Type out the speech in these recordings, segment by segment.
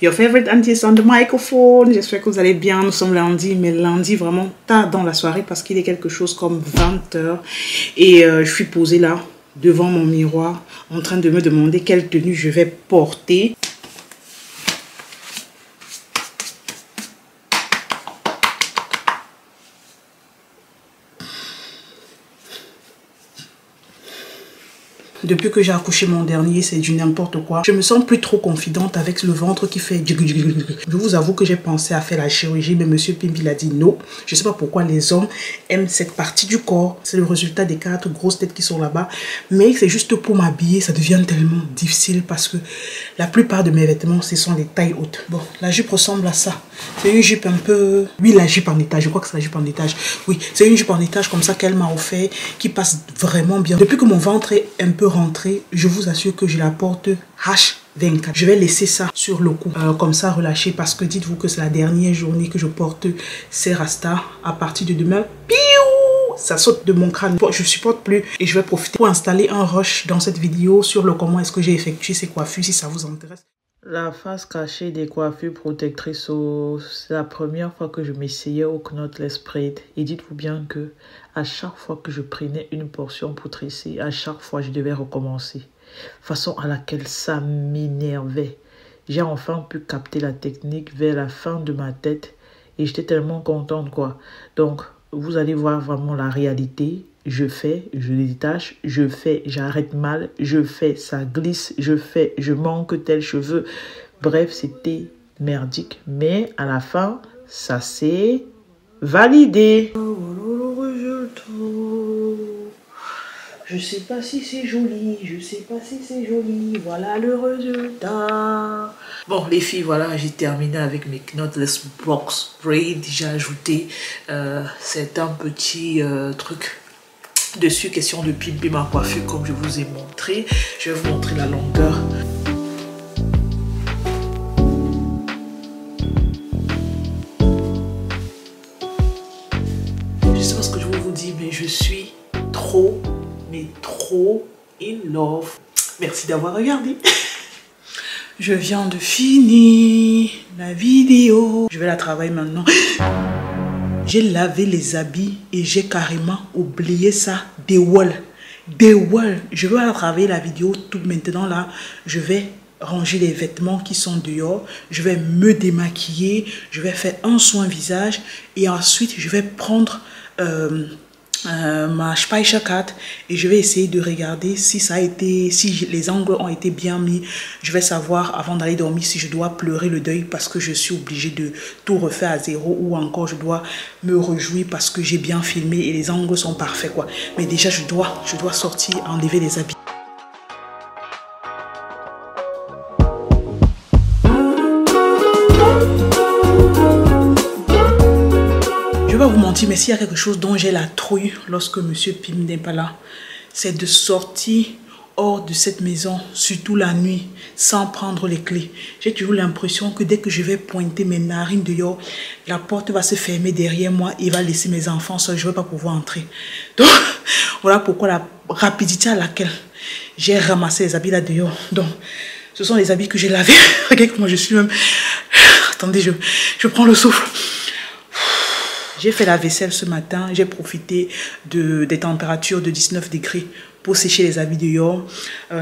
Your favorite auntie is on the microphone. J'espère que vous allez bien. Nous sommes lundi, mais lundi vraiment tard dans la soirée parce qu'il est quelque chose comme 20 h. Et je suis posée là, devant mon miroir, en train de me demander quelle tenue je vais porter. Depuis que j'ai accouché mon dernier, c'est du n'importe quoi. Je me sens plus trop confidente avec le ventre qui fait... Je vous avoue que j'ai pensé à faire la chirurgie, mais Monsieur Pimp, il a dit non. Je sais pas pourquoi les hommes aiment cette partie du corps. C'est le résultat des 4 grosses têtes qui sont là-bas. Mais c'est juste pour m'habiller, ça devient tellement difficile parce que la plupart de mes vêtements, ce sont des tailles hautes. Bon, la jupe ressemble à ça. C'est une jupe un peu... Oui, la jupe en étage. Je crois que c'est la jupe en étage. Oui, c'est une jupe en étage comme ça qu'elle m'a offert, qui passe vraiment bien. Depuis que mon ventre est un peu rentré, je vous assure que je la porte H24. Je vais laisser ça sur le cou, comme ça relâché, parce que dites-vous que c'est la dernière journée que je porte ces rastas. À partir de demain, piou, ça saute de mon crâne. Je supporte plus et je vais profiter pour installer un rush dans cette vidéo sur le comment est-ce que j'ai effectué ces coiffures, si ça vous intéresse. La face cachée des coiffures protectrices, c'est la première fois que je m'essayais au knotless braid. Et dites-vous bien que à chaque fois que je prenais une portion pour tresser, à chaque fois je devais recommencer. Façon à laquelle ça m'énervait. J'ai enfin pu capter la technique vers la fin de ma tête et j'étais tellement contente quoi. Donc vous allez voir vraiment la réalité. Je fais, je détache, je fais, j'arrête mal, je fais, ça glisse, je fais, je manque tel cheveu. Bref, c'était merdique. Mais à la fin, ça s'est validé. Je sais pas si c'est joli, je sais pas si c'est joli. Voilà le résultat. Bon, les filles, voilà, j'ai terminé avec mes knotless box braid. J'ai ajouté certains petits trucs dessus, question de pimper ma coiffure comme je vous ai montré. Je vais vous montrer la longueur. Je sais pas ce que je vous dis, mais je suis trop, mais trop in love. Merci d'avoir regardé. Je viens de finir la vidéo. Je vais la travailler maintenant. J'ai lavé les habits et j'ai carrément oublié ça. Des walls. Je vais travailler la vidéo tout maintenant là. Je vais ranger les vêtements qui sont dehors. Je vais me démaquiller. Je vais faire un soin visage. Et ensuite, je vais prendre ma Speicherkarte et je vais essayer de regarder si ça a été, si les angles ont été bien mis. Je vais savoir avant d'aller dormir si je dois pleurer le deuil parce que je suis obligée de tout refaire à zéro ou encore je dois me réjouir parce que j'ai bien filmé et les angles sont parfaits quoi. Mais déjà je dois sortir, enlever les habits. Je vais pas vous mentir, mais s'il y a quelque chose dont j'ai la trouille lorsque Monsieur Pim n'est pas là, c'est de sortir hors de cette maison, surtout la nuit, sans prendre les clés. J'ai toujours l'impression que dès que je vais pointer mes narines dehors, la porte va se fermer derrière moi et va laisser mes enfants seuls. Je ne vais pas pouvoir entrer. Donc, voilà pourquoi la rapidité à laquelle j'ai ramassé les habits là dehors. Donc, ce sont les habits que j'ai lavés. Regardez comment je suis même... Attendez, je prends le souffle. J'ai fait la vaisselle ce matin, j'ai profité des températures de 19 degrés pour sécher les habits dehors.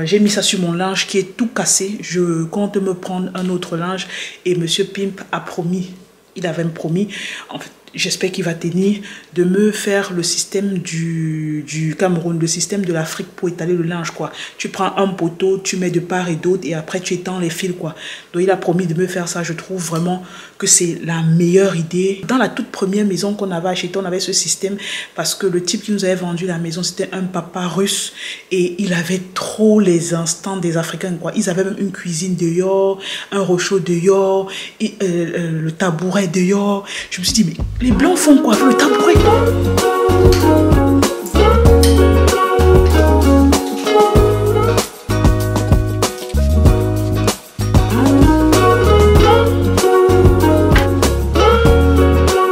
J'ai mis ça sur mon linge qui est tout cassé. Je compte me prendre un autre linge et Monsieur Pimp a promis, il avait promis, en fait, j'espère qu'il va tenir, de me faire le système du Cameroun, le système de l'Afrique pour étaler le linge quoi. Tu prends un poteau, tu mets de part et d'autre et après tu étends les fils quoi. Donc il a promis de me faire ça. Je trouve vraiment que c'est la meilleure idée. Dans la toute première maison qu'on avait achetée, on avait ce système parce que le type qui nous avait vendu la maison, c'était un papa russe et il avait trop les instants des Africains quoi. Ils avaient même une cuisine dehors, un rochaud dehors, et, le tabouret dehors. Je me suis dit mais les blancs font quoi avec le tabouret?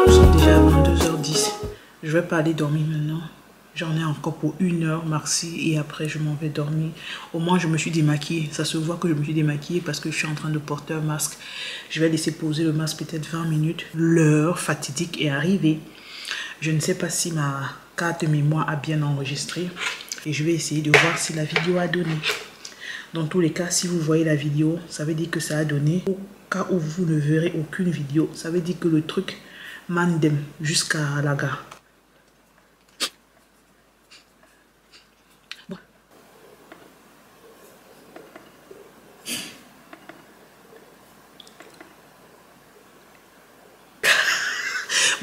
Nous sommes déjà à 22 h 10. Je vais pas aller dormir maintenant. J'en ai encore pour 1 heure, merci, et après je m'en vais dormir. Au moins je me suis démaquillée. Ça se voit que je me suis démaquillée parce que je suis en train de porter un masque. Je vais laisser poser le masque peut-être 20 minutes. L'heure fatidique est arrivée. Je ne sais pas si ma carte mémoire a bien enregistré. Et je vais essayer de voir si la vidéo a donné. Dans tous les cas, si vous voyez la vidéo, ça veut dire que ça a donné. Au cas où vous ne verrez aucune vidéo, ça veut dire que le truc mandem jusqu'à la gare.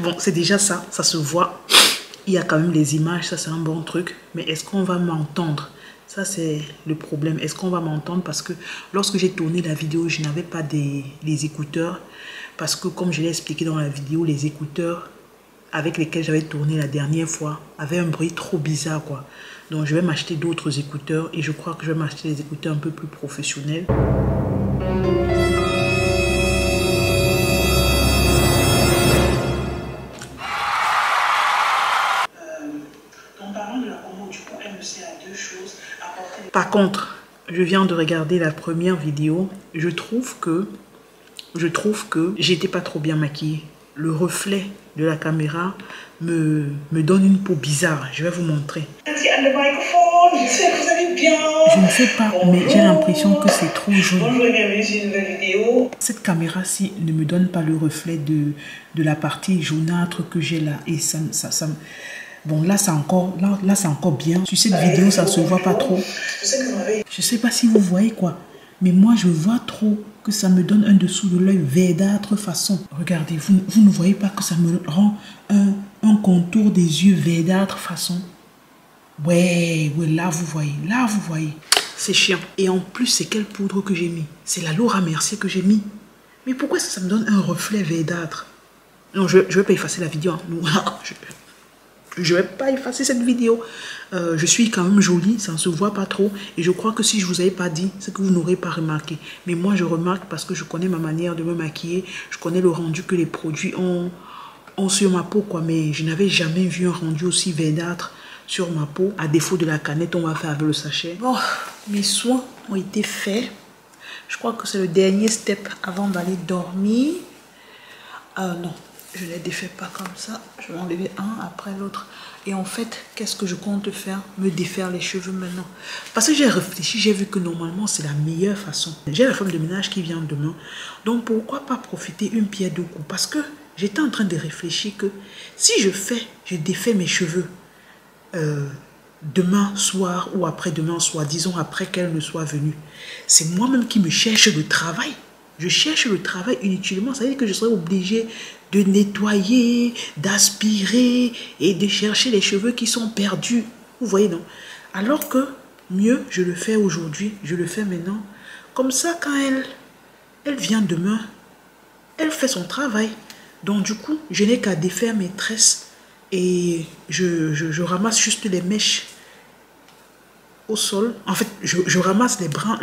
Bon, c'est déjà ça, ça se voit. Il y a quand même les images, ça c'est un bon truc. Mais est-ce qu'on va m'entendre? Ça c'est le problème. Est-ce qu'on va m'entendre? Parce que lorsque j'ai tourné la vidéo, je n'avais pas les écouteurs. Parce que comme je l'ai expliqué dans la vidéo, les écouteurs avec lesquels j'avais tourné la dernière fois avaient un bruit trop bizarre, quoi. Donc je vais m'acheter d'autres écouteurs et je crois que je vais m'acheter des écouteurs un peu plus professionnels. Par contre, je viens de regarder la première vidéo. Je trouve que j'étais pas trop bien maquillée. Le reflet de la caméra me donne une peau bizarre. Je vais vous montrer. Je ne sais pas, mais j'ai l'impression que c'est trop jaune. Cette caméra-ci ne me donne pas le reflet de la partie jaunâtre que j'ai là. Et ça bon, là, c'est encore bien. Sur cette vidéo, ça ne se voit pas trop. Je ne sais pas si vous voyez quoi. Mais moi, je vois trop que ça me donne un dessous de l'œil verdâtre façon. Regardez, vous ne voyez pas que ça me rend un contour des yeux verdâtre façon. Ouais, là, vous voyez. Là, vous voyez. C'est chiant. Et en plus, c'est quelle poudre que j'ai mis? C'est la Laura Mercier que j'ai mis. Mais pourquoi ça me donne un reflet verdâtre? Non, je ne vais pas effacer la vidéo. Hein. Je ne vais pas effacer cette vidéo. Je suis quand même jolie, ça ne se voit pas trop. Et je crois que si je ne vous avais pas dit, c'est que vous n'aurez pas remarqué. Mais moi, je remarque parce que je connais ma manière de me maquiller. Je connais le rendu que les produits ont sur ma peau, quoi. Mais je n'avais jamais vu un rendu aussi verdâtre sur ma peau. À défaut de la canette, on va faire avec le sachet. Bon, mes soins ont été faits. Je crois que c'est le dernier step avant d'aller dormir. Non. Je ne les défais pas comme ça. Je vais enlever un après l'autre. Et en fait, qu'est-ce que je compte faire? Me défaire les cheveux maintenant. Parce que j'ai réfléchi, j'ai vu que normalement, c'est la meilleure façon. J'ai la femme de ménage qui vient demain. Donc, pourquoi pas profiter une pierre deux coups? Parce que j'étais en train de réfléchir que si je défais mes cheveux demain soir ou après-demain soir, disons après qu'elle ne soit venue, c'est moi-même qui me cherche le travail. Je cherche le travail inutilement. Ça veut dire que je serai obligée de nettoyer, d'aspirer et de chercher les cheveux qui sont perdus. Vous voyez, non? Alors que mieux, je le fais aujourd'hui, je le fais maintenant. Comme ça, quand elle vient demain, elle fait son travail. Donc du coup, je n'ai qu'à défaire mes tresses et je ramasse juste les mèches au sol. En fait, je ramasse les brins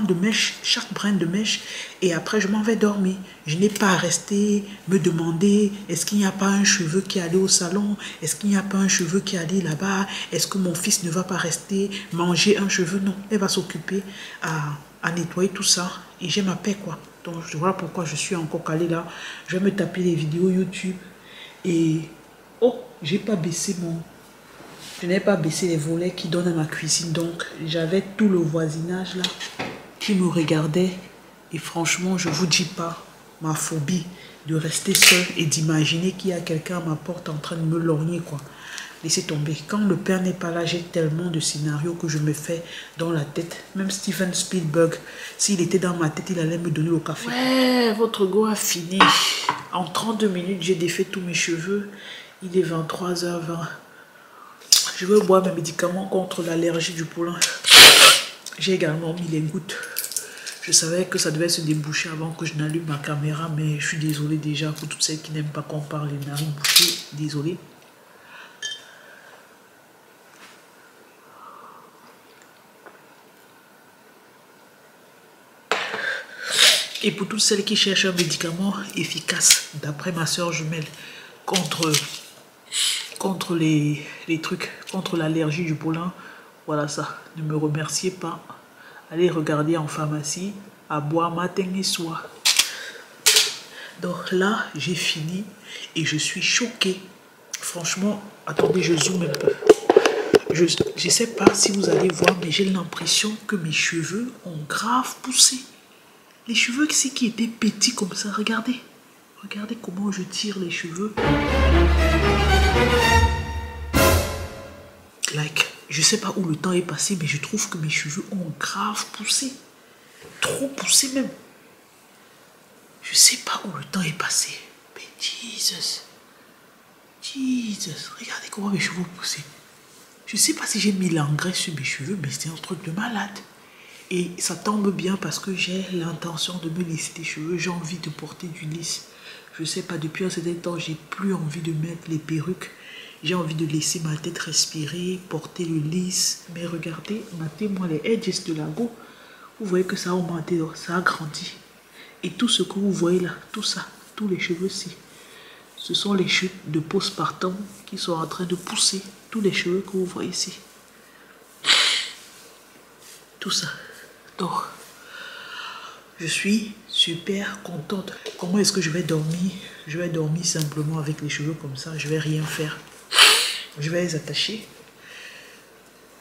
de mèche, chaque brin de mèche, et après je m'en vais dormir. Je n'ai pas à rester me demander est-ce qu'il n'y a pas un cheveu qui est allé au salon, est-ce qu'il n'y a pas un cheveu qui est allé là-bas, est-ce que mon fils ne va pas rester manger un cheveu. Non, elle va s'occuper à nettoyer tout ça et j'ai ma paix, quoi. Donc voilà pourquoi je suis encore calée là. Je vais me taper les vidéos YouTube et oh, j'ai pas baissé je n'ai pas baissé les volets qui donnent à ma cuisine. Donc, j'avais tout le voisinage là qui me regardait. Et franchement, je ne vous dis pas ma phobie de rester seule et d'imaginer qu'il y a quelqu'un à ma porte en train de me lorgner, quoi. Laissez tomber. Quand le père n'est pas là, j'ai tellement de scénarios que je me fais dans la tête. Même Steven Spielberg, s'il était dans ma tête, il allait me donner le café. Ouais, votre go a fini. En 32 minutes, j'ai défait tous mes cheveux. Il est 23h20. Je vais boire mes médicaments contre l'allergie du poulain. J'ai également mis les gouttes. Je savais que ça devait se déboucher avant que je n'allume ma caméra, mais je suis désolée déjà pour toutes celles qui n'aiment pas qu'on parle les narines bouchées. Désolée. Et pour toutes celles qui cherchent un médicament efficace, d'après ma soeur jumelle, contre contre les trucs, contre l'allergie du pollen. Voilà ça. Ne me remerciez pas. Allez regarder en pharmacie, à boire matin et soir. Donc là, j'ai fini et je suis choquée. Franchement, attendez, je zoome un peu. Je ne sais pas si vous allez voir, mais j'ai l'impression que mes cheveux ont grave poussé. Les cheveux ici qui étaient petits comme ça, regardez. Regardez comment je tire les cheveux. Like, je sais pas où le temps est passé, mais je trouve que mes cheveux ont grave poussé. Trop poussé même. Je sais pas où le temps est passé. Mais Jesus. Jesus. Regardez comment mes cheveux ont poussé. Je sais pas si j'ai mis l'engrais sur mes cheveux, mais c'est un truc de malade. Et ça tombe bien parce que j'ai l'intention de me lisser les cheveux. J'ai envie de porter du lisse. Je sais pas, depuis un certain temps, j'ai plus envie de mettre les perruques. J'ai envie de laisser ma tête respirer, porter le lisse. Mais regardez, matez-moi les edges de la go. Vous voyez que ça a augmenté, ça a grandi. Et tout ce que vous voyez là, tout ça, tous les cheveux-ci, ce sont les chutes de postpartum qui sont en train de pousser. Tous les cheveux que vous voyez ici. Tout ça. Donc, je suis super contente. Comment est-ce que je vais dormir? Je vais dormir simplement avec les cheveux comme ça. Je vais rien faire. Je vais les attacher.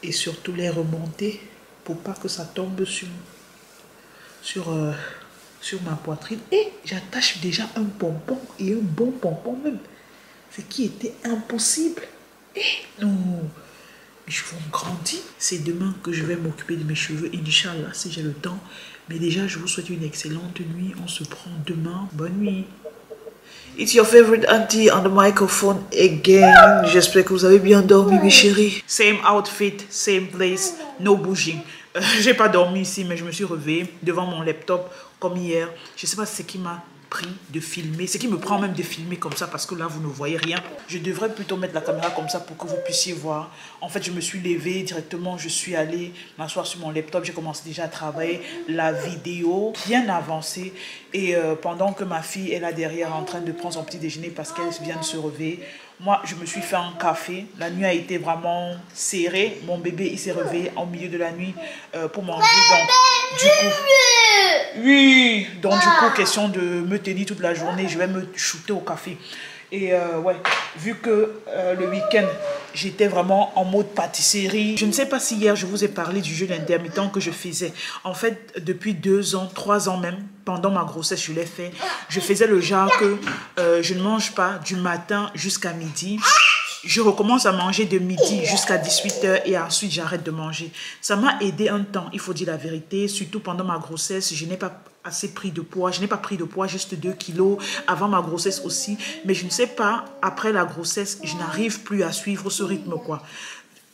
Et surtout les remonter pour pas que ça tombe sur ma poitrine. Et j'attache déjà un pompon. Et un bon pompon même. Ce qui était impossible. Et non. Mes cheveux ont grandi. C'est demain que je vais m'occuper de mes cheveux. Inch'Allah, si j'ai le temps. Mais déjà, je vous souhaite une excellente nuit. On se prend demain. Bonne nuit. It's your favorite auntie on the microphone again. J'espère que vous avez bien dormi, mes chéris. Same outfit, same place, no bouging. J'ai pas dormi ici, mais je me suis réveillée devant mon laptop comme hier. Je sais pas ce qui m'a pris de filmer, ce qui me prend même de filmer comme ça parce que là vous ne voyez rien. Je devrais plutôt mettre la caméra comme ça pour que vous puissiez voir. En fait, je me suis levée directement, je suis allée m'asseoir sur mon laptop, j'ai commencé déjà à travailler la vidéo bien avancée et pendant que ma fille est là derrière en train de prendre son petit déjeuner parce qu'elle vient de se réveiller, moi je me suis fait un café. La nuit a été vraiment serrée, mon bébé il s'est réveillé au milieu de la nuit pour manger, donc du coup oui, donc du coup, question de me tenir toute la journée, je vais me shooter au café. Et ouais, vu que le week-end, j'étais vraiment en mode pâtisserie. Je ne sais pas si hier, je vous ai parlé du jeûne intermittent que je faisais. En fait, depuis 2 ans, 3 ans même, pendant ma grossesse, je l'ai fait. Je faisais le genre que je ne mange pas du matin jusqu'à midi. Je recommence à manger de midi jusqu'à 18h et ensuite j'arrête de manger. Ça m'a aidé un temps, il faut dire la vérité, surtout pendant ma grossesse. Je n'ai pas assez pris de poids, je n'ai pas pris de poids, juste 2 kilos avant ma grossesse aussi. Mais je ne sais pas, après la grossesse, je n'arrive plus à suivre ce rythme quoi.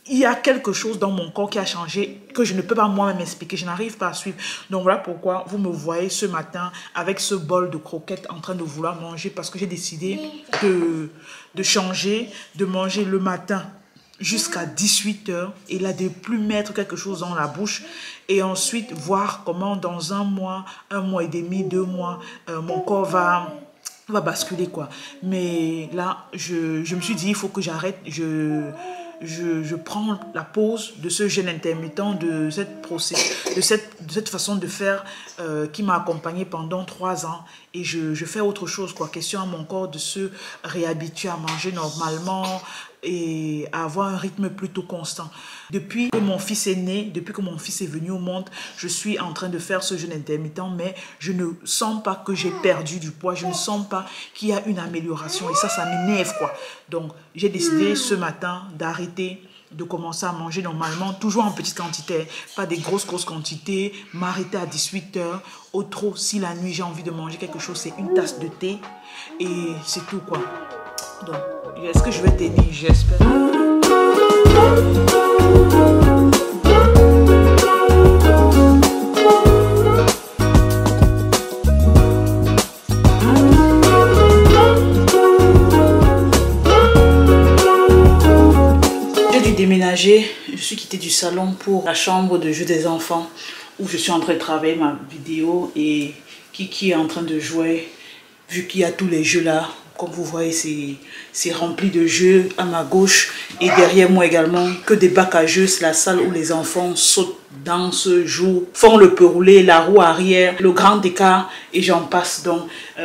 Il y a quelque chose dans mon corps qui a changé que je ne peux pas moi-même expliquer. Je n'arrive pas à suivre. Donc voilà pourquoi vous me voyez ce matin avec ce bol de croquettes en train de vouloir manger parce que j'ai décidé de changer, de manger le matin jusqu'à 18h et là de plus mettre quelque chose dans la bouche et ensuite voir comment dans 1 mois et demi, 2 mois, mon corps va basculer quoi. Mais là, je me suis dit il faut que j'arrête, je prends la pause de ce jeûne intermittent, de cette façon de faire qui m'a accompagnée pendant 3 ans et je fais autre chose quoi. Question à mon corps de se réhabituer à manger normalement et à avoir un rythme plutôt constant. Depuis que mon fils est né, depuis que mon fils est venu au monde, je suis en train de faire ce jeûne intermittent, mais je ne sens pas que j'ai perdu du poids, je ne sens pas qu'il y a une amélioration et ça m'énerve quoi. Donc j'ai décidé ce matin d'arrêter, de commencer à manger normalement, toujours en petite quantité, pas des grosses quantités, m'arrêter à 18h. Au trop, si la nuit j'ai envie de manger quelque chose, c'est une tasse de thé et c'est tout quoi. Donc, est-ce que je vais tenir? J'espère. J'ai dû déménager. Je suis quittée du salon pour la chambre de jeu des enfants où je suis en train de travailler ma vidéo et Kiki est en train de jouer. Vu qu'il y a tous les jeux là, Comme vous voyez, c'est rempli de jeux à ma gauche et derrière moi également que des bacs à jeux. C'est la salle où les enfants sautent, dansent, jouent, font le perroulé, la roue arrière, le grand écart et j'en passe. Donc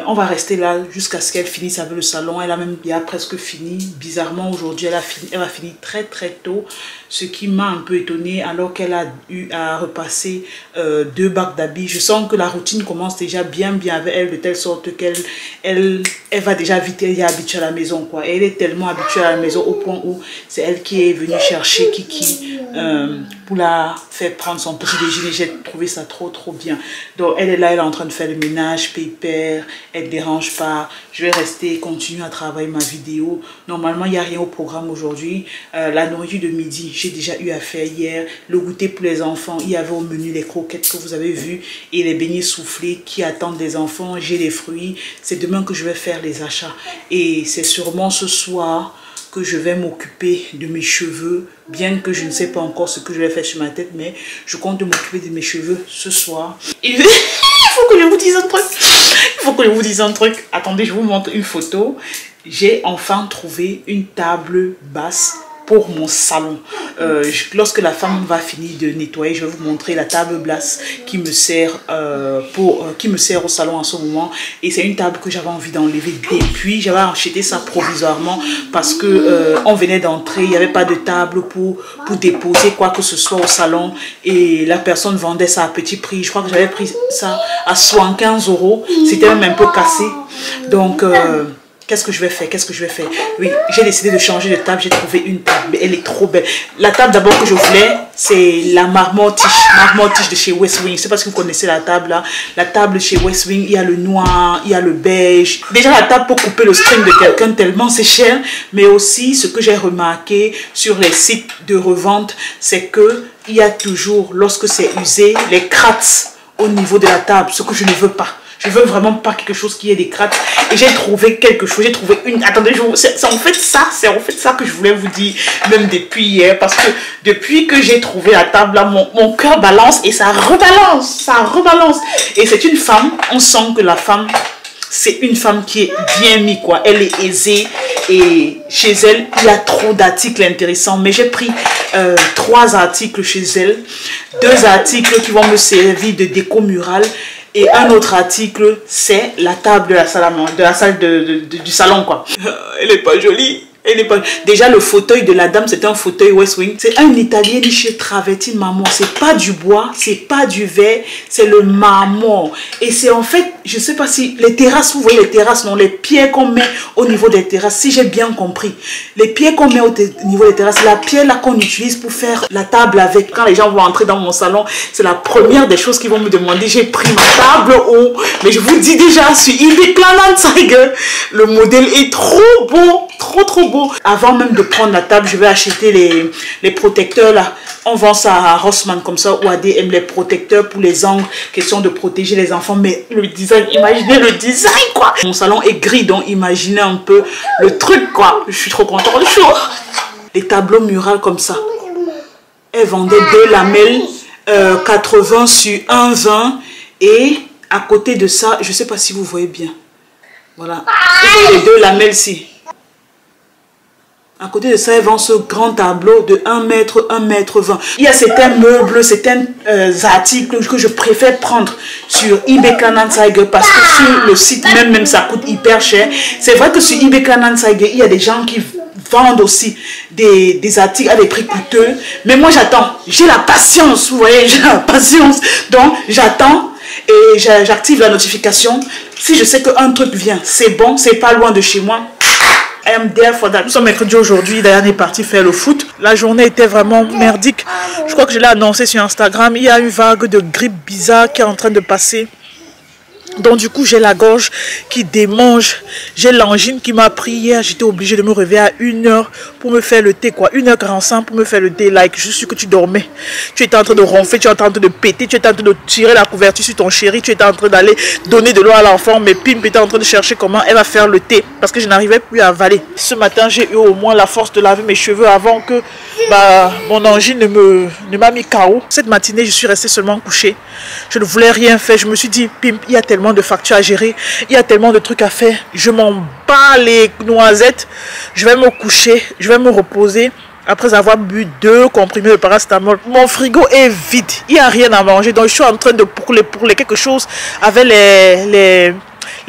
on va rester là jusqu'à ce qu'elle finisse avec le salon. Elle a même bien presque fini. Bizarrement aujourd'hui elle va finir très tôt, ce qui m'a un peu étonnée alors qu'elle a eu à repasser 2 bacs d'habits. Je sens que la routine commence déjà bien avec elle de telle sorte qu'elle va déjà vite, elle est habituée à la maison quoi. Elle est tellement habituée à la maison au point où c'est elle qui est venue chercher Kiki pour la faire prendre son petit déjeuner. J'ai trouvé ça trop bien. Donc elle est là, elle est en train de faire le ménage, pépère, elle ne dérange pas. Je vais rester, continuer à travailler ma vidéo. Normalement il n'y a rien au programme aujourd'hui. La nourriture de midi, j'ai déjà eu à faire hier. Le goûter pour les enfants, il y avait au menu les croquettes que vous avez vues et les beignets soufflés qui attendent des enfants. J'ai les fruits. C'est demain que je vais faire les achats et c'est sûrement ce soir que je vais m'occuper de mes cheveux, bien que je ne sais pas encore ce que je vais faire sur ma tête, mais je compte m'occuper de mes cheveux ce soir. Il faut que je vous dise un truc. Il faut que je vous dise un truc. Attendez, je vous montre une photo. J'ai enfin trouvé une table basse pour mon salon. Lorsque la femme va finir de nettoyer, je vais vous montrer la table basse qui me sert au salon en ce moment. Et c'est une table que j'avais envie d'enlever depuis. J'avais acheté ça provisoirement parce que on venait d'entrer, il n'y avait pas de table pour déposer quoi que ce soit au salon. Et la personne vendait ça à petit prix. Je crois que j'avais pris ça à 75 €. C'était même un peu cassé. Donc qu'est-ce que je vais faire? Oui, j'ai décidé de changer de table. J'ai trouvé une table. Elle est trop belle. La table d'abord que je voulais, c'est la marmot tige de chez West Wing. Je ne sais pas si vous connaissez la table là. La table chez West Wing, il y a le noir, il y a le beige. Déjà la table pour couper le string de quelqu'un tellement c'est cher. Mais aussi ce que j'ai remarqué sur les sites de revente, c'est que il y a toujours, lorsque c'est usé, les crates au niveau de la table. Ce que je ne veux pas. Je veux vraiment pas quelque chose qui ait des crates. Et j'ai trouvé quelque chose. J'ai trouvé une... Attendez, c'est en fait ça que je voulais vous dire. Même depuis hier. Parce que depuis que j'ai trouvé la table là, mon cœur balance et ça rebalance. Ça rebalance. Et c'est une femme. On sent que la femme... C'est une femme qui est bien mise quoi. Elle est aisée. Et chez elle, il y a trop d'articles intéressants. Mais j'ai pris 3 articles chez elle. 2 articles qui vont me servir de déco murale. Et un autre article, c'est la table de la salle, du salon quoi. Elle est pas jolie. Elle est pas... Déjà le fauteuil de la dame, c'est un fauteuil West Wing. C'est un italien chez Travertine marmor. C'est pas du bois, c'est pas du verre, c'est le marmor. Et c'est en fait, je sais pas si les terrasses, vous voyez les terrasses, non, les pierres qu'on met au niveau des terrasses, si j'ai bien compris. Les pierres qu'on met au niveau des terrasses, la pierre là qu'on utilise pour faire la table avec. Quand les gens vont entrer dans mon salon, c'est la première des choses qu'ils vont me demander. J'ai pris ma table haut, mais je vous dis déjà, sur eBay Kleinanzeigen, le modèle est trop beau, trop beau. Avant même de prendre la table, je vais acheter les protecteurs là. On vend ça à Rossmann comme ça ou à DM, les protecteurs pour les angles, question de protéger les enfants. Mais le design, imaginez le design quoi. Mon salon est gris, donc imaginez un peu le truc quoi. Je suis trop contente. Les tableaux murales comme ça. Elle vendait 2 lamelles 80 sur 1,20 et à côté de ça, je sais pas si vous voyez bien. Voilà. Vous voyez les 2 lamelles ici. À côté de ça, elle vend ce grand tableau de 1 mètre, 1,20 mètre. Il y a certains meubles, certains articles que je préfère prendre sur eBay Kleinanzeigen parce que sur le site même ça coûte hyper cher. C'est vrai que sur eBay Kleinanzeigen, il y a des gens qui vendent aussi des articles à des prix coûteux. Mais moi, j'attends. J'ai la patience, vous voyez, j'ai la patience. Donc, j'attends et j'active la notification. Si je sais qu'un truc vient, c'est bon, c'est pas loin de chez moi. I am there for that. Nous sommes mercredi aujourd'hui, Diane est partie faire le foot. La journée était vraiment merdique. Je crois que je l'ai annoncé sur Instagram. Il y a une vague de grippe bizarre qui est en train de passer. Donc du coup j'ai la gorge qui démange, j'ai l'angine qui m'a pris hier, j'étais obligée de me réveiller à 1h pour me faire le thé quoi, 1h45 pour me faire le thé, like je suis que tu dormais, tu étais en train de ronfler, tu étais en train de péter, tu étais en train de tirer la couverture sur ton chéri, tu étais en train d'aller donner de l'eau à l'enfant, mais Pim était en train de chercher comment elle va faire le thé parce que je n'arrivais plus à avaler. Ce matin j'ai eu au moins la force de laver mes cheveux avant que mon angine ne m'a mis KO. Cette matinée je suis restée seulement couchée, je ne voulais rien faire, je me suis dit Pim, il y a tellement tellement de factures à gérer, il y a tellement de trucs à faire. Je m'en bats les noisettes. Je vais me coucher, je vais me reposer. Après avoir bu 2 comprimés de paracétamol, mon frigo est vide. Il n'y a rien à manger. Donc je suis en train de pourler quelque chose avec les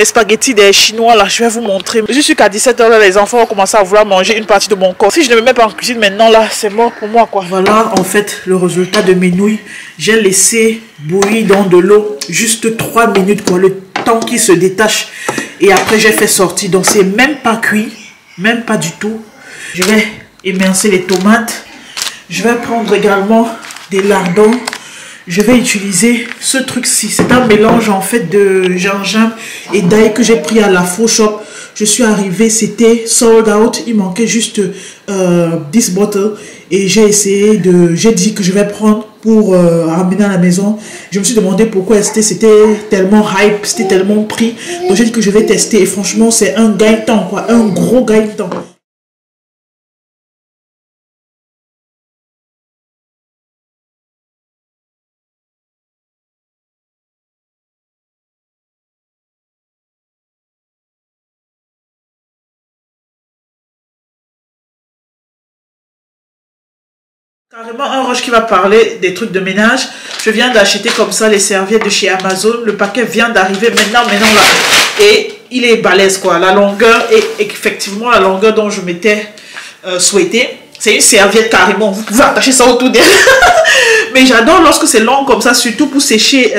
spaghettis des Chinois. Là, je vais vous montrer. Je suis qu'à 17 h, les enfants vont commencer à vouloir manger une partie de mon corps. Si je ne me mets pas en cuisine maintenant, là, c'est mort pour moi, quoi. Voilà, en fait, le résultat de mes nouilles. J'ai laissé bouillir dans de l'eau juste 3 minutes, quoi. Le temps qu'il se détache. Et après, j'ai fait sortir. Donc, c'est même pas cuit. Même pas du tout. Je vais émincer les tomates. Je vais prendre également des lardons. Je vais utiliser ce truc-ci. C'est un mélange en fait de gingembre et d'ail que j'ai pris à la Faux Shop. Je suis arrivée, c'était sold out. Il manquait juste 10 bottles. Et j'ai dit que je vais prendre pour ramener à la maison. Je me suis demandé pourquoi c'était tellement hype, c'était tellement pris. Donc j'ai dit que je vais tester. Et franchement, c'est un gain de temps, quoi. Un gros gain de temps. Carrément un rush qui va parler des trucs de ménage. Je viens d'acheter comme ça les serviettes de chez Amazon. Le paquet vient d'arriver maintenant là. Et il est balèze, quoi. La longueur est effectivement la longueur dont je m'étais souhaité. C'est une serviette carrément. Vous pouvez attacher ça autour d'elle. Mais j'adore lorsque c'est long comme ça, surtout pour sécher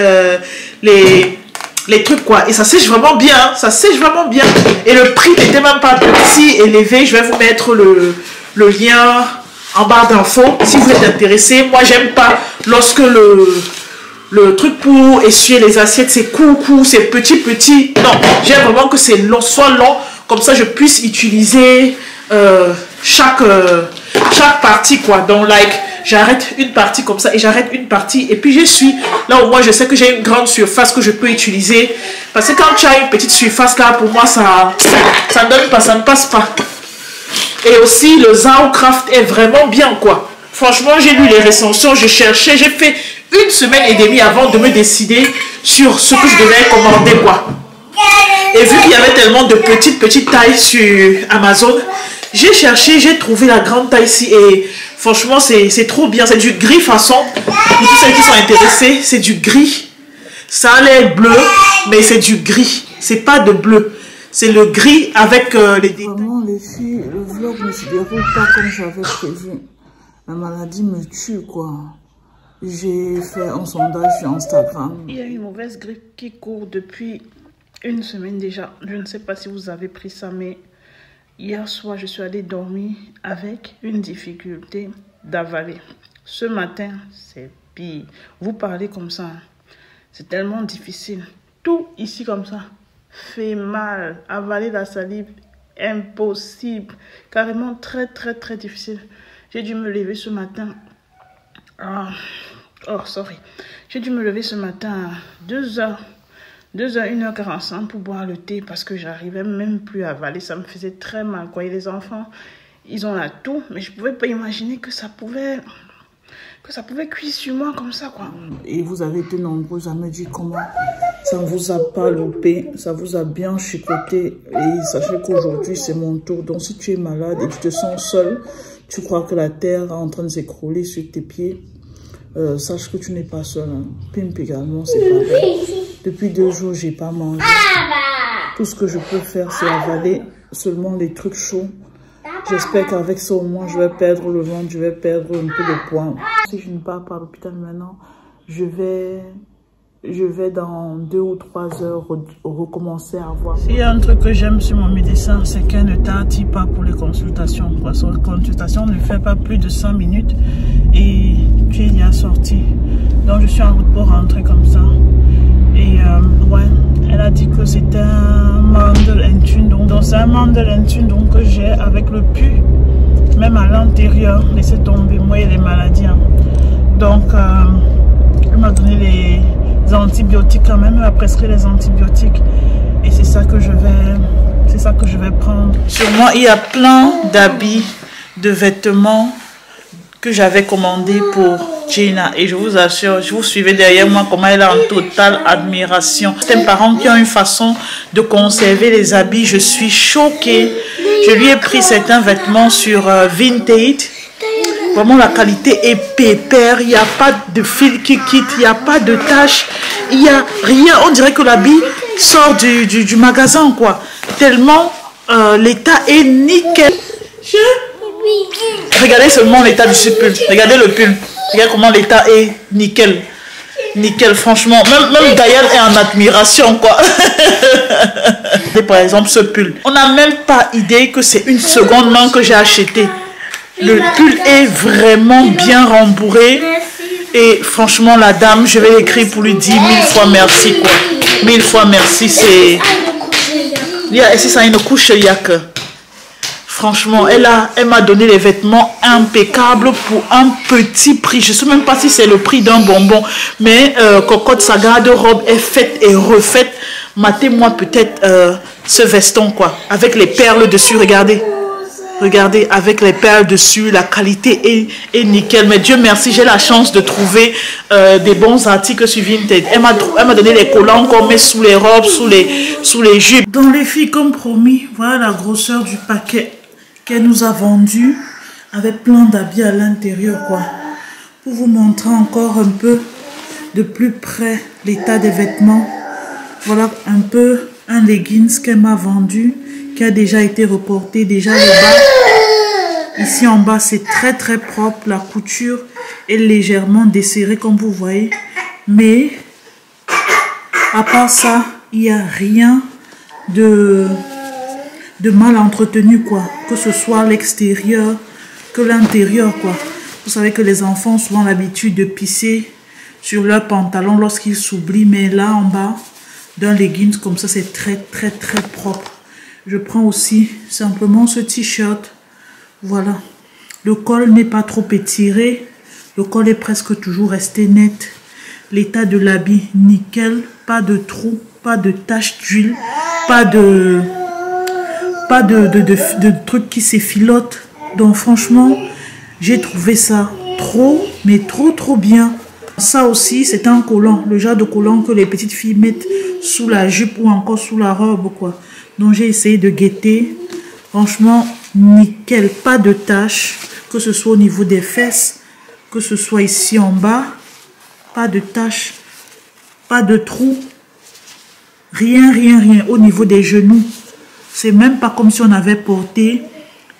les trucs, quoi. Et ça sèche vraiment bien. Hein. Ça sèche vraiment bien. Et le prix n'était même pas petit, élevé. Je vais vous mettre le lien en barre d'infos si vous êtes intéressé. Moi j'aime pas lorsque le truc pour essuyer les assiettes c'est court, c'est petit. Non, j'aime vraiment que c'est long, soit long, comme ça je puisse utiliser chaque partie, quoi. Donc like j'arrête une partie comme ça et j'arrête une partie et puis je suis là au moins je sais que j'ai une grande surface que je peux utiliser, parce que quand tu as une petite surface là, pour moi ça ne donne pas, ça ne passe pas. Et aussi, le Zhaocraft est vraiment bien, quoi. Franchement, j'ai lu les recensions, je cherchais. J'ai fait 1 semaine et demie avant de me décider sur ce que je devais commander, quoi. Et vu qu'il y avait tellement de petites tailles sur Amazon, j'ai cherché, j'ai trouvé la grande taille ici. Et franchement, c'est trop bien. C'est du gris façon. Pour tous ceux qui sont intéressés, c'est du gris. Ça a l'air bleu, mais c'est du gris. C'est pas de bleu. C'est le gris avec les détails. Vraiment, les filles, le vlog ne se déroule pas comme j'avais prévu. La maladie me tue, quoi. J'ai fait un sondage sur Instagram. Il y a une mauvaise grippe qui court depuis 1 semaine déjà. Je ne sais pas si vous avez pris ça, mais hier soir, je suis allée dormir avec une difficulté d'avaler. Ce matin, c'est pire. Vous parlez comme ça, c'est tellement difficile. Tout ici comme ça fait mal. Avaler la salive, impossible. Carrément très difficile. J'ai dû me lever ce matin. J'ai dû me lever ce matin à 2h, 1h45 pour boire le thé parce que j'arrivais même plus à avaler. Ça me faisait très mal, quoi. Et les enfants, ils ont la toux, mais je pouvais pas imaginer que ça pouvait cuire sur moi comme ça, quoi. Et vous avez été nombreux à me dire comment ça ne vous a pas loupé, ça vous a bien chicoté. Et sachez qu'aujourd'hui, c'est mon tour. Donc, si tu es malade et tu te sens seul, tu crois que la terre est en train de s'écrouler sur tes pieds, sache que tu n'es pas seul. Hein. Pimp également, c'est pareil. Depuis 2 jours, j'ai pas mangé. Tout ce que je peux faire, c'est avaler seulement les trucs chauds. J'espère qu'avec ça, au moins, je vais perdre le ventre, je vais perdre un peu de poids. Si je ne pars pas à l'hôpital maintenant, je vais dans 2 ou 3 heures recommencer à voir. S'il y a un truc que j'aime sur mon médecin, c'est qu'elle ne tarde pas pour les consultations. Parce que la consultation ne fait pas plus de 5 minutes et tu es déjà sorti. Donc je suis en route pour rentrer comme ça. Et ouais, elle a dit que c'était un mandel intune. Donc c'est un mandel intune que j'ai avec le pu, même à l'intérieur, laissez tomber, moi et les maladies. Hein. Donc elle m'a donné les antibiotiques quand même, elle m'a prescrit les antibiotiques. Et c'est ça que je vais prendre. Sur moi, il y a plein d'habits, de vêtements que j'avais commandés pour Gina. Et je vous assure, je vous suivez derrière moi comment elle est en totale admiration. Certains parents qui ont une façon de conserver les habits, je suis choquée. Je lui ai pris certains vêtements sur Vinted. Vraiment, la qualité est pépère. Il n'y a pas de fil qui quitte. Il n'y a pas de taches. Il n'y a rien. On dirait que l'habit sort du magasin, quoi. Tellement l'état est nickel. Regardez seulement l'état de ce pull. Regardez le pull. Regardez comment l'état est nickel. Nickel, franchement. Même Diane est en admiration, quoi. Par exemple, ce pull. On n'a même pas idée que c'est une seconde main que j'ai acheté. Le pull est vraiment bien rembourré. Et franchement, la dame, je vais l'écrire pour lui dire 1000 fois merci, quoi. 1000 fois merci, c'est... Et si ça a une couche, il y a que... Franchement, elle m'a donné les vêtements impeccables pour un petit prix. Je ne sais même pas si c'est le prix d'un bonbon. Mais Cocotte, sa garde-robe est faite et refaite. Matez-moi peut-être ce veston, quoi. Avec les perles dessus, regardez. Regardez, avec les perles dessus, la qualité est nickel. Mais Dieu merci, j'ai la chance de trouver des bons articles sur Vinted. Elle m'a donné les collants qu'on met sous les robes, sous les jupes. Dans les filles, comme promis, voilà la grosseur du paquet qu'elle nous a vendu avec plein d'habits à l'intérieur, quoi. Pour vous montrer encore un peu de plus près l'état des vêtements. Voilà un peu un leggings qu'elle m'a vendu, qui a déjà été reporté. Déjà le bas, ici en bas, c'est très très propre. La couture est légèrement desserrée comme vous voyez. Mais à part ça, il n'y a rien de mal entretenu, quoi. Que ce soit l'extérieur que l'intérieur, quoi. Vous savez que les enfants ont souvent l'habitude de pisser sur leurs pantalons lorsqu'ils s'oublient. Mais là en bas d'un leggings comme ça, c'est très très très propre. Je prends aussi simplement ce t-shirt. Voilà. Le col n'est pas trop étiré. Le col est presque toujours resté net. L'état de l'habit, nickel. Pas de trous, pas de taches d'huile, pas de trucs qui s'effilotent. Donc franchement, j'ai trouvé ça trop, mais trop bien. Ça aussi, c'est un collant. Le genre de collant que les petites filles mettent sous la jupe ou encore sous la robe, quoi. Donc j'ai essayé de guetter. Franchement, nickel. Pas de taches, que ce soit au niveau des fesses, que ce soit ici en bas. Pas de taches, pas de trous. Rien au niveau des genoux. C'est même pas comme si on avait porté.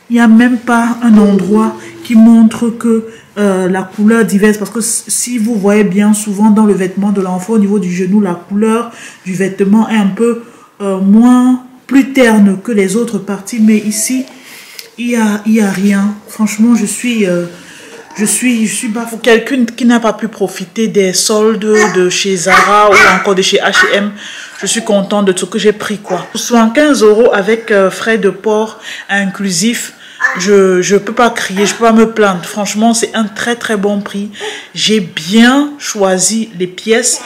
Il n'y a même pas un endroit qui montre que la couleur diverse. Parce que si vous voyez bien souvent dans le vêtement de l'enfant, au niveau du genou, la couleur du vêtement est un peu plus terne que les autres parties. Mais ici, il y a rien. Franchement, je suis bas. Pour quelqu'un qui n'a pas pu profiter des soldes de chez Zara ou encore de chez H&M, je suis contente de tout ce que j'ai pris, quoi. 75 € avec frais de port inclusifs. Je peux pas crier, je peux pas me plaindre. Franchement, c'est un très très bon prix. J'ai bien choisi les pièces.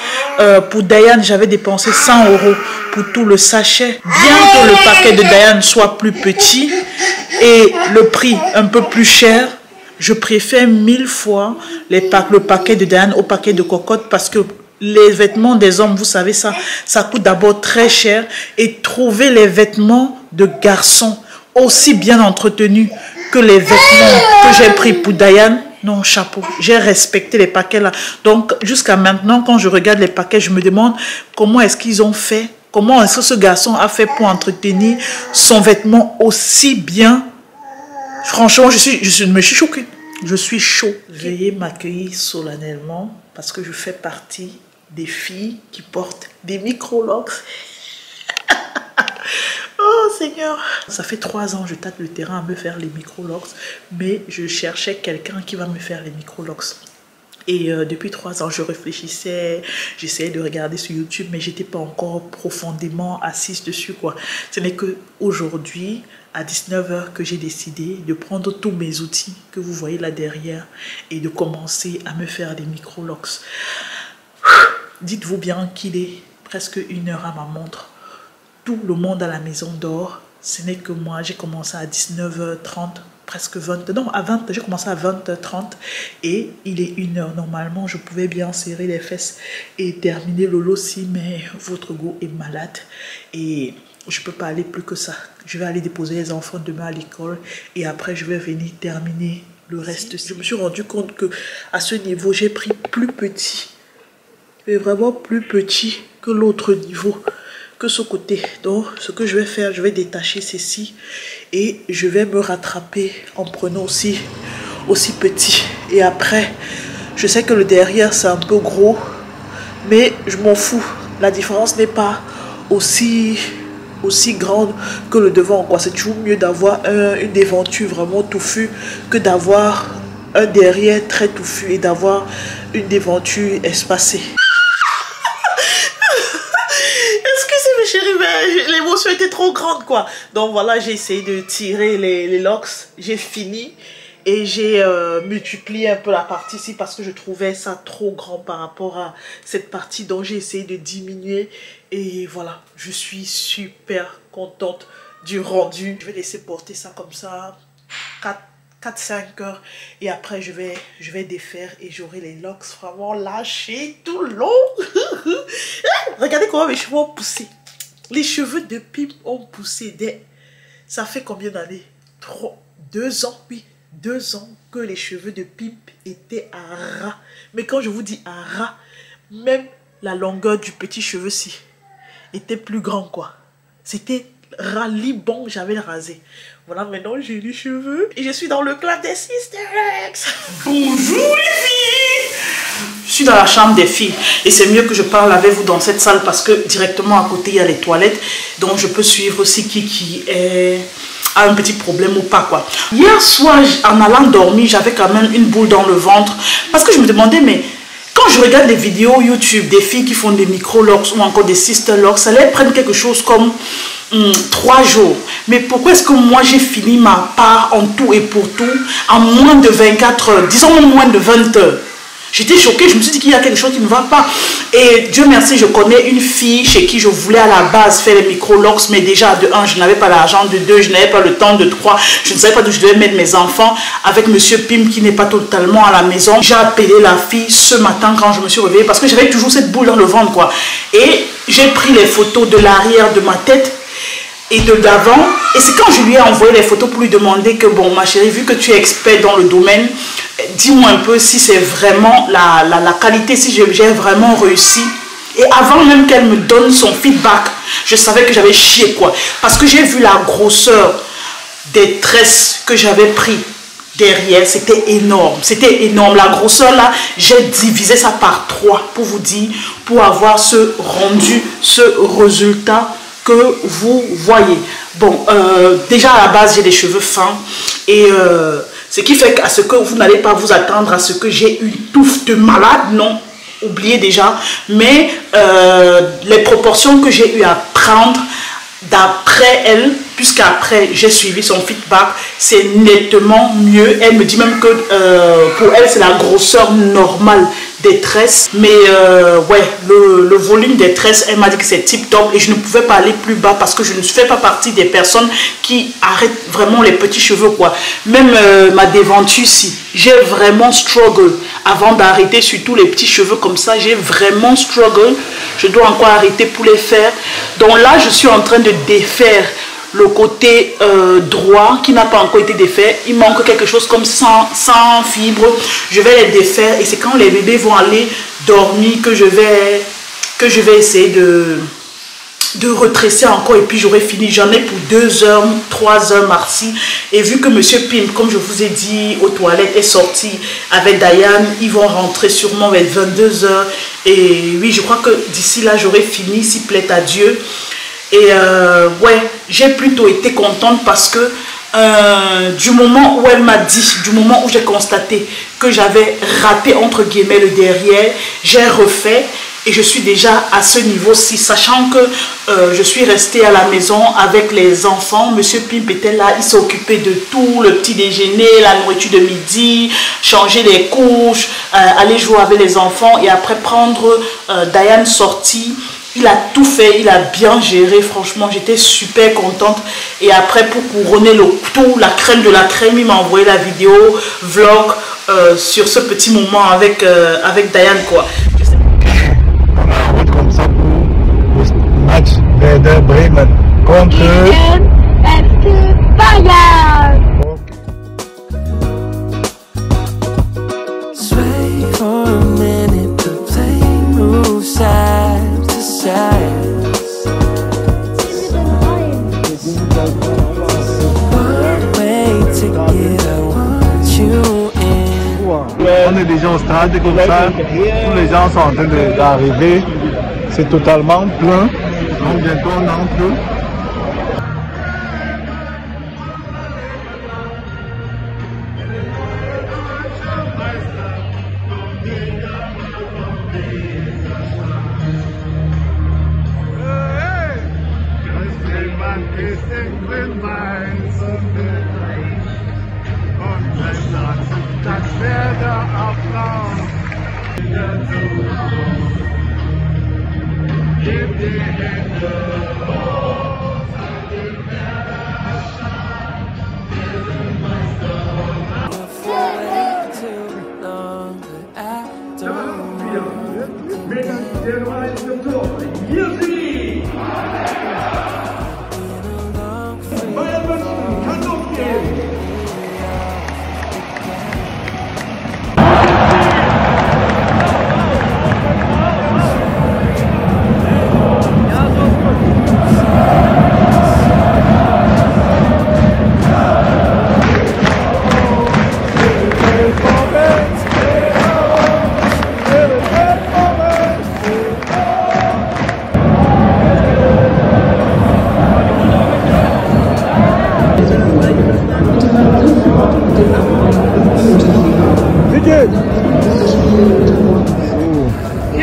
Pour Diane, j'avais dépensé 100 € pour tout le sachet. Bien que le paquet de Diane soit plus petit et le prix un peu plus cher, je préfère 1000 fois le paquet de Diane au paquet de Cocotte, parce que les vêtements des hommes, vous savez, ça coûte d'abord très cher. Et trouver les vêtements de garçons aussi bien entretenus que les vêtements que j'ai pris pour Diane, non, chapeau. J'ai respecté les paquets là. Donc, jusqu'à maintenant, quand je regarde les paquets, je me demande comment est-ce qu'ils ont fait, comment est-ce que ce garçon a fait pour entretenir son vêtement aussi bien. Franchement, je suis choquée. Je suis chaud. Veuillez m'accueillir solennellement parce que je fais partie des filles qui portent des micro-locks. Oh Seigneur. Ça fait 3 ans que je tâte le terrain à me faire les micro-locks, mais je cherchais quelqu'un qui va me faire les micro-locks. Et depuis 3 ans, je réfléchissais, j'essayais de regarder sur YouTube, mais j'étais pas encore profondément assise dessus, quoi. Ce n'est que aujourd'hui, à 19 h, que j'ai décidé de prendre tous mes outils que vous voyez là derrière et de commencer à me faire des micro-locks. Dites-vous bien qu'il est presque 1 heure à ma montre. Tout le monde à la maison dort. Ce n'est que moi, j'ai commencé à 19 h 30 presque 20, non, à 20, j'ai commencé à 20h30 et il est 1h. Normalement, je pouvais bien serrer les fesses et terminer le lossi, mais votre go est malade et je peux pas aller plus que ça. Je vais aller déposer les enfants demain à l'école et après, je vais venir terminer le reste. Je me suis rendu compte que à ce niveau, j'ai pris plus petit, mais vraiment plus petit que l'autre niveau, que ce côté. Donc, ce que je vais faire, je vais détacher ceci et je vais me rattraper en prenant aussi petit. Et après, je sais que le derrière, c'est un peu gros, mais je m'en fous. La différence n'est pas aussi grande que le devant, quoi. C'est toujours mieux d'avoir une déventure vraiment touffue que d'avoir un derrière très touffu et d'avoir une déventure espacée. Excusez-moi chérie, mais l'émotion était trop grande, quoi. Donc voilà, j'ai essayé de tirer les locks, j'ai fini et j'ai multiplié un peu la partie ici parce que je trouvais ça trop grand par rapport à cette partie, donc j'ai essayé de diminuer et voilà, je suis super contente du rendu. Je vais laisser porter ça comme ça 4-5 heures et après je vais défaire et j'aurai les locks vraiment lâchés tout le long. Regardez comment mes cheveux ont poussé. Les cheveux de Pimp ont poussé ça fait combien d'années? 2 ans, oui, 2 ans que les cheveux de Pimp étaient à ras. Mais quand je vous dis à ras, même la longueur du petit cheveu-ci était plus grand, quoi. C'était ras-libon, j'avais rasé. Voilà, maintenant j'ai les cheveux et je suis dans le club des Sister X. Bonjour les filles. Je suis dans la chambre des filles et c'est mieux que je parle avec vous dans cette salle parce que directement à côté il y a les toilettes, donc je peux suivre aussi qui a un petit problème ou pas, quoi. Hier soir, en allant dormir, j'avais quand même une boule dans le ventre parce que je me demandais, mais quand je regarde des vidéos YouTube des filles qui font des micro-locks ou encore des sister locks, ça les prenne quelque chose comme 3 jours. Mais pourquoi est-ce que moi j'ai fini ma part en tout et pour tout en moins de 24 heures, disons moins de 20 heures? J'étais choquée, je me suis dit qu'il y a quelque chose qui ne va pas. Et Dieu merci, je connais une fille chez qui je voulais à la base faire les micro-locks, mais déjà de 1, je n'avais pas l'argent, de 2, je n'avais pas le temps, de 3, je ne savais pas d'où je devais mettre mes enfants. Avec Monsieur Pim qui n'est pas totalement à la maison, j'ai appelé la fille ce matin quand je me suis réveillée parce que j'avais toujours cette boule dans le ventre, quoi. Et j'ai pris les photos de l'arrière de ma tête et de l'avant. Et c'est quand je lui ai envoyé les photos pour lui demander que, bon, ma chérie, vu que tu es expert dans le domaine, dis-moi un peu si c'est vraiment la qualité, si j'ai vraiment réussi. Et avant même qu'elle me donne son feedback, je savais que j'avais chié, quoi. Parce que j'ai vu la grosseur des tresses que j'avais pris derrière, c'était énorme. C'était énorme. La grosseur, là, j'ai divisé ça par 3 pour vous dire, pour avoir ce rendu, ce résultat que vous voyez. Bon, déjà à la base, j'ai des cheveux fins et ce qui fait qu'à ce que vous n'allez pas vous attendre à ce que j'ai une touffe de malade, non, oubliez déjà. Mais les proportions que j'ai eu à prendre d'après elle, puisqu'après j'ai suivi son feedback, c'est nettement mieux. Elle me dit même que pour elle c'est la grosseur normale des tresses, mais ouais, le volume des tresses, elle m'a dit que c'est tip top et je ne pouvais pas aller plus bas parce que je ne fais pas partie des personnes qui arrêtent vraiment les petits cheveux, quoi. Même ma déventure ici, j'ai vraiment struggle avant d'arrêter, surtout les petits cheveux comme ça, j'ai vraiment struggle. Je dois encore arrêter pour les faire. Donc là je suis en train de défaire le côté droit qui n'a pas encore été défait. Il manque quelque chose comme 100 fibres. Je vais les défaire et c'est quand les bébés vont aller dormir que je vais essayer de retresser encore et puis j'aurai fini. J'en ai pour 2 heures, 3 heures maxi. Et vu que Monsieur Pim, comme je vous ai dit, aux toilettes est sorti avec Diane, ils vont rentrer sûrement vers 22 heures. Et oui, je crois que d'ici là, j'aurai fini, s'il plaît à Dieu. Et ouais, j'ai plutôt été contente parce que du moment où elle m'a dit, du moment où j'ai constaté que j'avais raté entre guillemets le derrière, j'ai refait et je suis déjà à ce niveau-ci, sachant que je suis restée à la maison avec les enfants. Monsieur Pimp était là, il s'est occupé de tout, le petit déjeuner, la nourriture de midi, changer les couches, aller jouer avec les enfants et après prendre Diane sortie. Il a tout fait, il a bien géré, franchement, j'étais super contente. Et après, pour couronner le tout, la crème de la crème, il m'a envoyé la vidéo, vlog, sur ce petit moment avec Diane, quoi. On a route comme ça pour le match Werder Bremen contre... Bayern. Sway for a minute, the plane moves side to side. On est déjà au stade comme ça, tous les gens sont en train d'arriver, c'est totalement plein, donc bientôt on entre.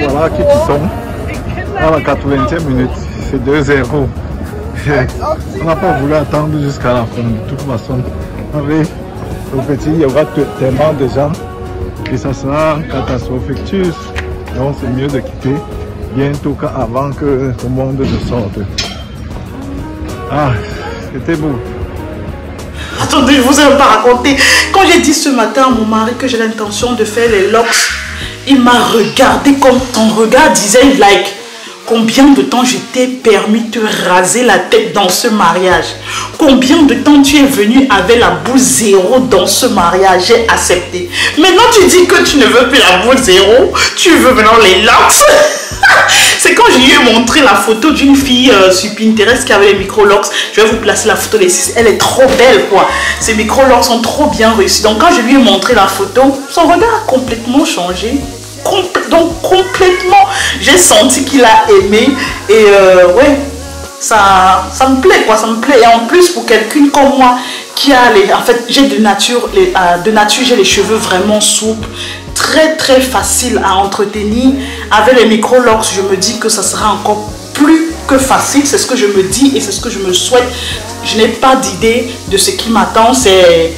Voilà qui sont à la 80e minute, c'est 2-0. On n'a pas voulu attendre jusqu'à la fin. De toute façon, avec le petit, il y aura tellement de gens et ça sera catastrophique. Donc c'est mieux de quitter bientôt avant que tout le monde ne sorte. Ah, c'était beau. Attendez, je vous ai pas raconté. Quand j'ai dit ce matin à mon mari que j'ai l'intention de faire les locks, il m'a regardé comme ton regard disait, like, combien de temps je t'ai permis de te raser la tête dans ce mariage? Combien de temps tu es venu avec la boule zéro dans ce mariage? J'ai accepté. Maintenant tu dis que tu ne veux plus la boule zéro, tu veux maintenant les locks. C'est quand je lui ai montré la photo d'une fille sur Pinterest qui avait les micro-locks. Je vais vous placer la photo, elle est trop belle, quoi. Ces micro-locks sont trop bien réussis. Donc quand je lui ai montré la photo, son regard a complètement changé. Donc complètement, j'ai senti qu'il a aimé. Et ouais, ça me plaît, quoi, ça me plaît. Et en plus, pour quelqu'un comme moi qui a les... En fait, j'ai de nature, j'ai les cheveux vraiment souples, très facile à entretenir. Avec les micro-locks, je me dis que ça sera encore plus que facile. C'est ce que je me dis et c'est ce que je me souhaite. Je n'ai pas d'idée de ce qui m'attend. C'est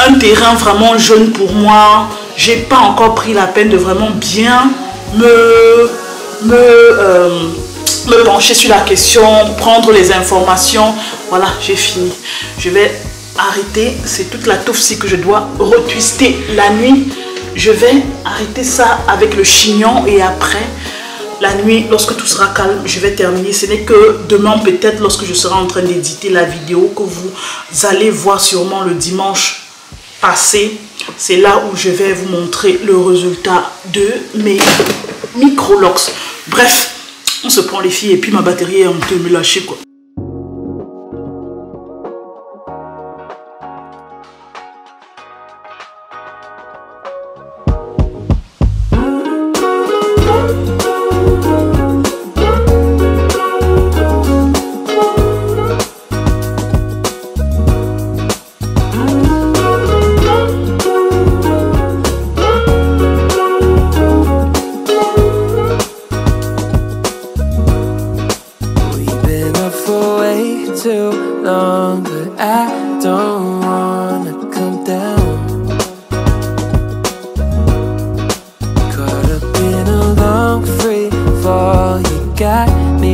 un terrain vraiment jeune pour moi. J'ai pas encore pris la peine de vraiment bien me pencher sur la question, prendre les informations. Voilà, j'ai fini. Je vais arrêter. C'est toute la touffe que je dois retwister la nuit. Je vais arrêter ça avec le chignon et après, la nuit, lorsque tout sera calme, je vais terminer. Ce n'est que demain, peut-être, lorsque je serai en train d'éditer la vidéo que vous allez voir sûrement le dimanche passé. C'est là où je vais vous montrer le résultat de mes micro-locks. Bref, on se prend les filles et puis ma batterie est en train de me lâcher, quoi. Too long, but I don't wanna come down. Caught up in a long free fall, you got me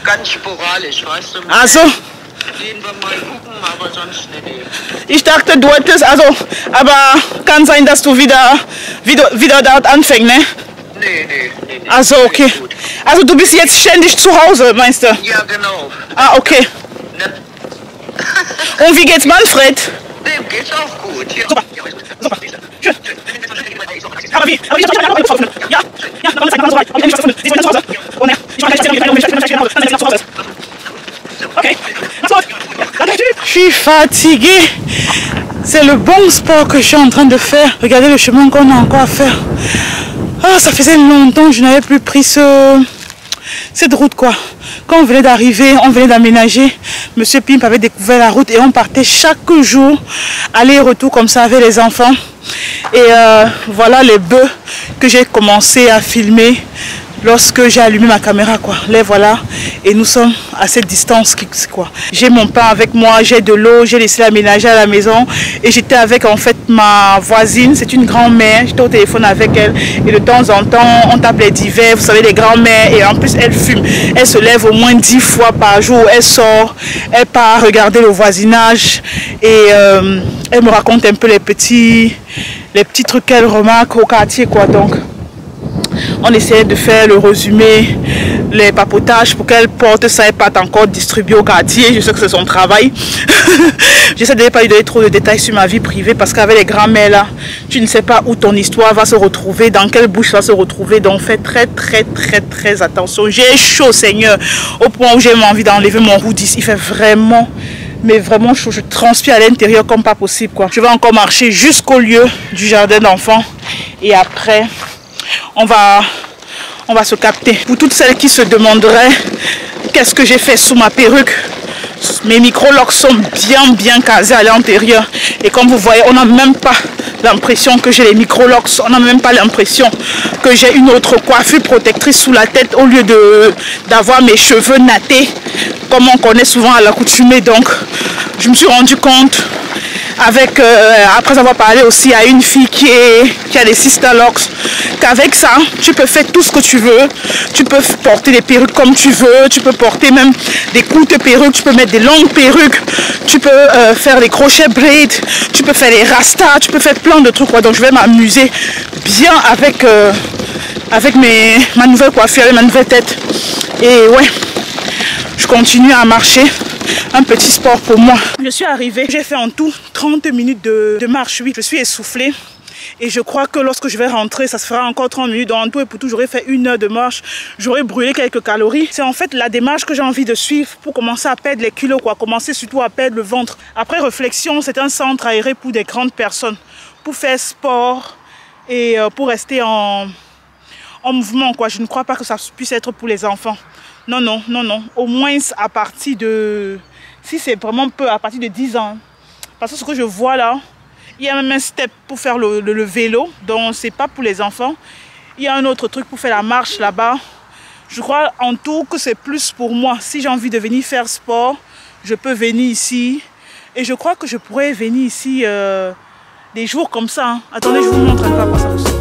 ganz sporadisch, weißt du? Also, Gehen wir mal gucken, aber sonst nicht. ich dachte, du hättest, also, aber kann sein, dass du wieder dort anfängst, ne? Nee. Also, okay. Gut. Also, du bist jetzt ständig zu Hause, meinst du? Ja, genau. Ah, okay. Ne? Und wie geht's Manfred? Dem geht's auch gut. Ja. Super. Super. Schön. Aber wie? Aber ich habe noch gefunden. Ja, da kommt es einfach so weit. Aber ich habe nichts gefunden. Sie ist zu Hause. Und ich mache gleich nach Hause. Ok. Je suis fatiguée. C'est le bon sport que je suis en train de faire. Regardez le chemin qu'on a encore à faire. Ah, ça faisait longtemps que je n'avais plus pris cette route quoi. Quand on venait d'arriver, on venait d'aménager, Monsieur Pimp avait découvert la route et on partait chaque jour, aller-retour comme ça avec les enfants. Et voilà les bœufs que j'ai commencé à filmer lorsque j'ai allumé ma caméra quoi. Les voilà et nous sommes à cette distance quoi. J'ai mon pain avec moi, j'ai de l'eau, j'ai laissé l'aménager à la maison et j'étais avec en fait ma voisine, c'est une grand-mère, j'étais au téléphone avec elle et de temps en temps on tape les divers, vous savez les grand-mères et en plus elle fume, elle se lève au moins 10 fois par jour, elle sort, elle part regarder le voisinage et elle me raconte un peu les petits trucs qu'elle remarque au quartier quoi. Donc on essayait de faire le résumé, les papotages pour qu'elle porte ça et pas encore distribué au quartier. Je sais que c'est son travail. J'essaie de ne pas lui donner trop de détails sur ma vie privée parce qu'avec les grands-mères là, tu ne sais pas où ton histoire va se retrouver, dans quelle bouche va se retrouver. Donc fais très attention. J'ai chaud Seigneur, au point où j'ai envie d'enlever mon hoodie. Il fait vraiment, mais vraiment chaud. Je transpire à l'intérieur comme pas possible quoi. Je vais encore marcher jusqu'au lieu du jardin d'enfants et après on va se capter. Pour toutes celles qui se demanderaient qu'est-ce que j'ai fait sous ma perruque, mes micro-locks sont bien casés à l'intérieur et comme vous voyez on n'a même pas l'impression que j'ai les micro-locks, on n'a même pas l'impression que j'ai une autre coiffure protectrice sous la tête au lieu d'avoir mes cheveux nattés comme on connaît souvent à l'accoutumée. Donc je me suis rendu compte avec après avoir parlé aussi à une fille qui a des sister locks, qu'avec ça tu peux faire tout ce que tu veux, tu peux porter des perruques comme tu veux, tu peux porter même des courtes perruques, tu peux mettre des longues perruques, tu peux faire des crochets braids, tu peux faire des rastas, tu peux faire plein de trucs quoi. Donc je vais m'amuser bien avec ma nouvelle coiffure, avec ma nouvelle tête et ouais, je continue à marcher. Un petit sport pour moi. Je suis arrivée, j'ai fait en tout 30 minutes de marche, oui. Je suis essoufflée et je crois que lorsque je vais rentrer, ça se fera encore 30 minutes. En tout et pour tout, j'aurais fait 1 heure de marche, j'aurais brûlé quelques calories. C'est en fait la démarche que j'ai envie de suivre pour commencer à perdre les kilos, quoi. Commencer surtout à perdre le ventre. Après réflexion, c'est un centre aéré pour des grandes personnes, pour faire sport et pour rester en mouvement, quoi. Je ne crois pas que ça puisse être pour les enfants. Non. Au moins à partir de... Si c'est vraiment peu, à partir de 10 ans. Parce que ce que je vois là, il y a même un step pour faire le vélo. Donc c'est pas pour les enfants. Il y a un autre truc pour faire la marche là-bas. Je crois en tout que c'est plus pour moi. Si j'ai envie de venir faire sport, je peux venir ici. Et je crois que je pourrais venir ici des jours comme ça. Hein. Attendez, je vous montre un peu à quoi ça ressemble.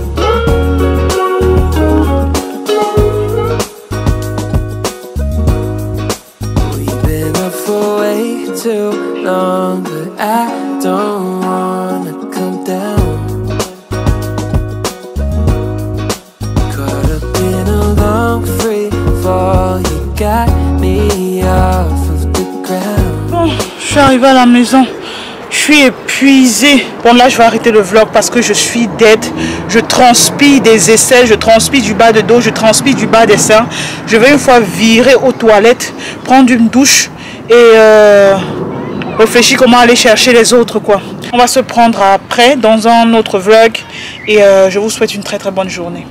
For way too long, but I don't wanna come down. Caught up in a long free fall, you got me off of the ground. Bon, je suis arrivée à la maison. Je suis épuisée. Bon là je vais arrêter le vlog parce que je suis dead. Je transpire des aisselles, je transpire du bas de dos, je transpire du bas des seins. Je vais une fois virer aux toilettes, prendre une douche et réfléchir comment aller chercher les autres quoi. On va se prendre après dans un autre vlog et je vous souhaite une très bonne journée.